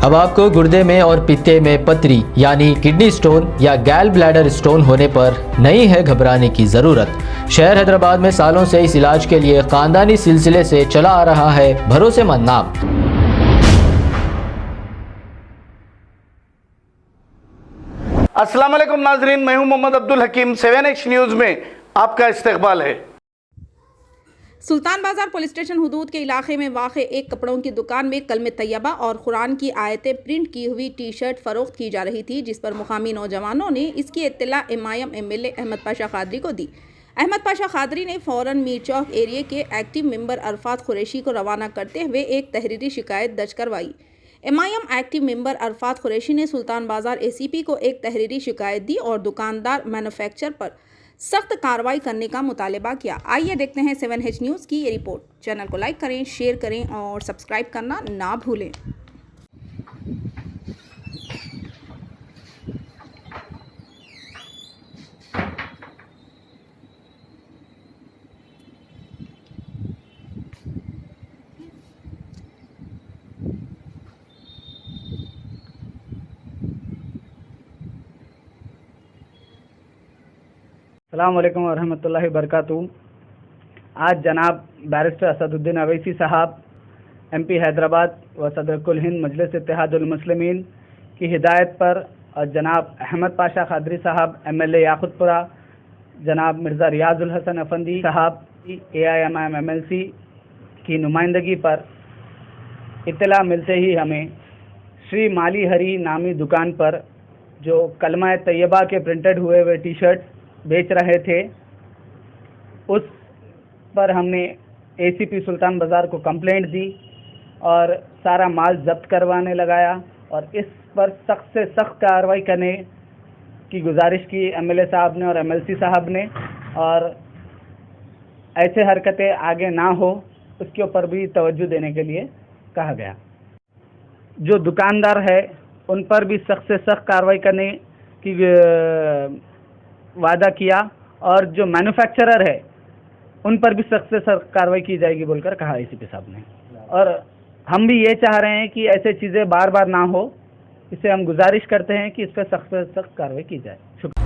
अब आपको गुर्दे में और पित्ते में पथरी यानी किडनी स्टोन या गैल ब्लैडर स्टोन होने पर नहीं है घबराने की ज़रूरत। शहर हैदराबाद में सालों से इस इलाज के लिए खानदानी सिलसिले से चला आ रहा है भरोसेमंद नाम। अस्सलाम वालेकुम नाजरीन, मैं हूं मोहम्मद अब्दुल हकीम। 7H न्यूज़ में आपका इस्तकबाल है। सुल्तान बाजार पुलिस स्टेशन हुदूद के इलाके में वाक़ एक कपड़ों की दुकान में कलमे तैयबा और कुरान की आयतें प्रिंट की हुई टी शर्ट फ़रोख्त की जा रही थी, जिस पर मुकामी नौजवानों ने इसकी इत्तला एमआईएम MLA अहमद पाशा खादरी को दी। अहमद पाशा खादरी ने फ़ौरन मीर चौक एरिया के एक्टिव मेंबर अरफात कुरैशी को रवाना करते हुए एक तहरीरी शिकायत दर्ज करवाई। MIM active member Arfat Qureshi ने सुल्तान बाजार ACP को एक तहरीरी शिकायत दी और दुकानदार मैन्युफैक्चरर पर सख्त कार्रवाई करने का मुतालबा किया। आइए देखते हैं 7H न्यूज़ की ये रिपोर्ट। चैनल को लाइक करें, शेयर करें और सब्सक्राइब करना ना भूलें। अस्सलाम वालेकुम वरहमतुल्लाहि वबरकातुहू। आज जनाब बैरिस्टर असदुद्दीन अवैसी साहब MP हैदराबाद व सदर कुल हिंद मजलिस इत्तेहादुल मुस्लिमीन की हिदायत पर और जनाब अहमद पाशा खादरी साहब MLA याकुतपुरा, जनाब मिर्ज़ा रियाजुल हसन अफंदी साहब AIMIM MLC की नुमाइंदगी पर इत्तला मिलते ही हमें श्री माली हरी नामी दुकान पर जो कलमा तैयबा के प्रिंटेड हुए हुए टी शर्ट बेच रहे थे, उस पर हमने ACP सुल्तान बाज़ार को कंप्लेंट दी और सारा माल जब्त करवाने लगाया और इस पर सख्त से सख्त कार्रवाई करने की गुजारिश की MLA साहब ने और MLC साहब ने, और ऐसे हरकतें आगे ना हो उसके ऊपर भी तवज्जो देने के लिए कहा गया। जो दुकानदार है उन पर भी सख्त से सख्त कार्रवाई करने की वादा किया और जो मैन्युफैक्चरर है उन पर भी सख्त से सख्त कार्रवाई की जाएगी बोलकर कहा ACP साहब ने। और हम भी ये चाह रहे हैं कि ऐसे चीज़ें बार बार ना हो, इससे हम गुजारिश करते हैं कि इस पर सख्त से सख्त कार्रवाई की जाए।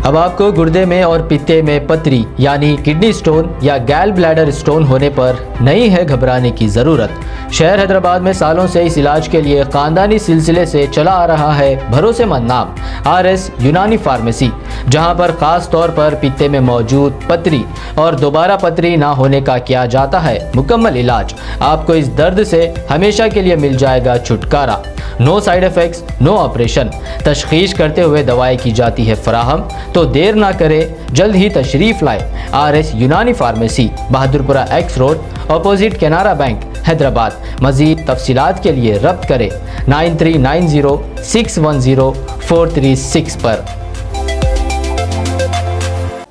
अब आपको गुर्दे में और पित्ते में पथरी यानी किडनी स्टोन या गैल ब्लैडर स्टोन होने पर नहीं है घबराने की ज़रूरत। शहर हैदराबाद में सालों से इस इलाज के लिए खानदानी सिलसिले से चला आ रहा है भरोसेमंद नाम RS यूनानी फार्मेसी, जहां पर ख़ास तौर पर पित्ते में मौजूद पथरी और दोबारा पथरी ना होने का किया जाता है मुकम्मल इलाज। आपको इस दर्द से हमेशा के लिए मिल जाएगा छुटकारा। No side effects, no operation. तशखीस करते हुए दवाएं की जाती है फराहम, तो देर ना करें, जल्द ही तशरीफ़ लाएं। RS यूनानी pharmacy, Bahadurpura X road, opposite Canara bank, Hyderabad. मज़ीद तफसीलात के लिए रब्त करें 9390610436 पर।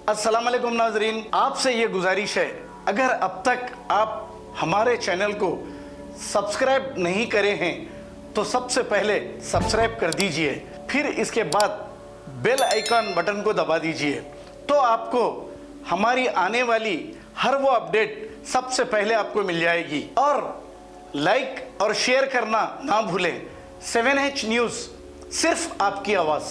अस्सलाम वालेकुम नाजरीन, आपसे ये गुजारिश है, अगर अब तक आप हमारे चैनल को सब्सक्राइब नहीं करे हैं तो सबसे पहले सब्सक्राइब कर दीजिए, फिर इसके बाद बेल आइकन बटन को दबा दीजिए, तो आपको हमारी आने वाली हर वो अपडेट सबसे पहले आपको मिल जाएगी। और लाइक और शेयर करना ना भूलें। 7H न्यूज़, सिर्फ आपकी आवाज़।